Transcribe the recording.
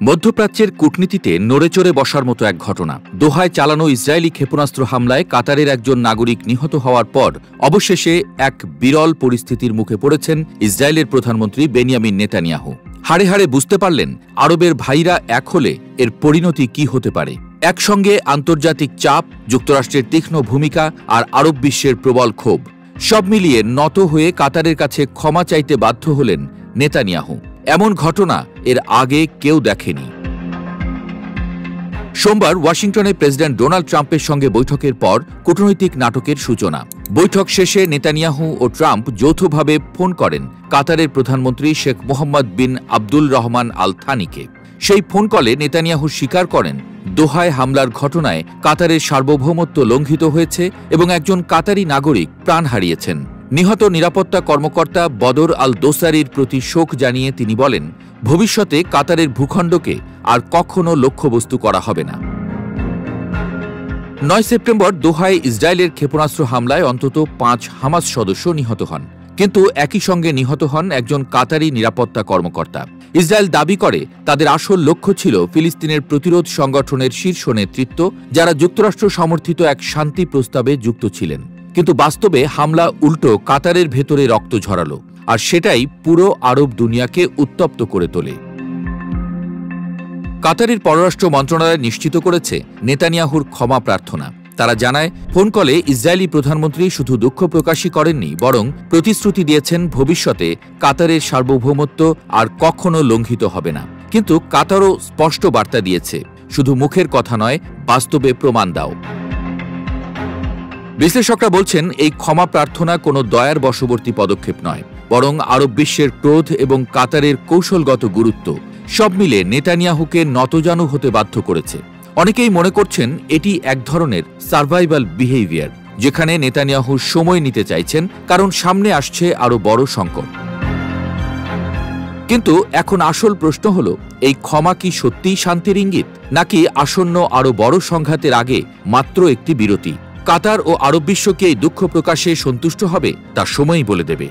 মধ্যপ্রাচ্যের কূটনীতিতে নড়েচড়ে বসার মতো এক ঘটনা। দোহায় চালানো ইসরায়েলি ক্ষেপণাস্ত্র হামলায় কাতারের একজন নাগরিক নিহত হওয়ার পর অবশেষে এক বিরল পরিস্থিতির মুখে পড়েছেন ইসরায়েলের প্রধানমন্ত্রী বেনিয়ামিন নেতানিয়াহু। হাড়ে হাড়ে বুঝতে পারলেন আরবের ভাইরা এক হলে এর পরিণতি কি হতে পারে। একসঙ্গে আন্তর্জাতিক চাপ, যুক্তরাষ্ট্রের তীক্ষ্ণ ভূমিকা আর আরব বিশ্বের প্রবল ক্ষোভ, সব মিলিয়ে নত হয়ে কাতারের কাছে ক্ষমা চাইতে বাধ্য হলেন নেতানিয়াহু। এমন ঘটনা এর আগে কেউ দেখেনি। সোমবার ওয়াশিংটনে প্রেসিডেন্ট ডোনাল্ড ট্রাম্পের সঙ্গে বৈঠকের পর কূটনৈতিক নাটকের সূচনা। বৈঠক শেষে নেতানিয়াহু ও ট্রাম্প যৌথভাবে ফোন করেন কাতারের প্রধানমন্ত্রী শেখ মোহাম্মদ বিন আব্দুল রহমান আল থানিকে। সেই ফোন কলে নেতানিয়াহু স্বীকার করেন দোহায় হামলার ঘটনায় কাতারের সার্বভৌমত্ব লঙ্ঘিত হয়েছে এবং একজন কাতারি নাগরিক প্রাণ হারিয়েছেন। নিহত নিরাপত্তা কর্মকর্তা বদর আল দোসারির প্রতি শোক জানিয়ে তিনি বলেন, ভবিষ্যতে কাতারের ভূখণ্ডকে আর কখনো লক্ষ্যবস্তু করা হবে না। ৯ সেপ্টেম্বর দোহায় ইসরায়েলের ক্ষেপণাস্ত্র হামলায় অন্তত ৫ হামাস সদস্য নিহত হন, কিন্তু একই সঙ্গে নিহত হন একজন কাতারি নিরাপত্তা কর্মকর্তা। ইসরায়েল দাবি করে তাদের আসল লক্ষ্য ছিল ফিলিস্তিনের প্রতিরোধ সংগঠনের শীর্ষ নেতৃত্ব, যারা যুক্তরাষ্ট্র সমর্থিত এক শান্তি প্রস্তাবে যুক্ত ছিলেন। কিন্তু বাস্তবে হামলা উল্টো কাতারের ভেতরে রক্ত ঝরালো, আর সেটাই পুরো আরব দুনিয়াকে উত্তপ্ত করে তোলে। কাতারের পররাষ্ট্র মন্ত্রণালয় নিশ্চিত করেছে নেতানিয়াহুর ক্ষমা প্রার্থনা। তারা জানায়, ফোন কলে ইসরায়েলি প্রধানমন্ত্রী শুধু দুঃখ প্রকাশই করেননি, বরং প্রতিশ্রুতি দিয়েছেন ভবিষ্যতে কাতারের সার্বভৌমত্ব আর কখনো লঙ্ঘিত হবে না। কিন্তু কাতারও স্পষ্ট বার্তা দিয়েছে, শুধু মুখের কথা নয়, বাস্তবে প্রমাণ দাও। বিশ্লেষকরা বলছেন, এই ক্ষমা প্রার্থনা কোনো দয়ার বশবর্তী পদক্ষেপ নয়, বরং আরব বিশ্বের ক্রোধ এবং কাতারের কৌশলগত গুরুত্ব সব মিলে নেতানিয়াহুকে নতজানু হতে বাধ্য করেছে। অনেকেই মনে করছেন এটি এক ধরনের সার্ভাইভাল বিহেভিয়ার, যেখানে নেতানিয়াহু সময় নিতে চাইছেন, কারণ সামনে আসছে আরো বড় সংকট। কিন্তু এখন আসল প্রশ্ন হল, এই ক্ষমা কি সত্যিই শান্তির ইঙ্গিত, নাকি আসন্ন আরো বড় সংঘাতের আগে মাত্র একটি বিরতি? কাতার ও আরব বিশ্ব কি এই দুঃখ প্রকাশে সন্তুষ্ট হবে, তা সময়ই বলে দেবে।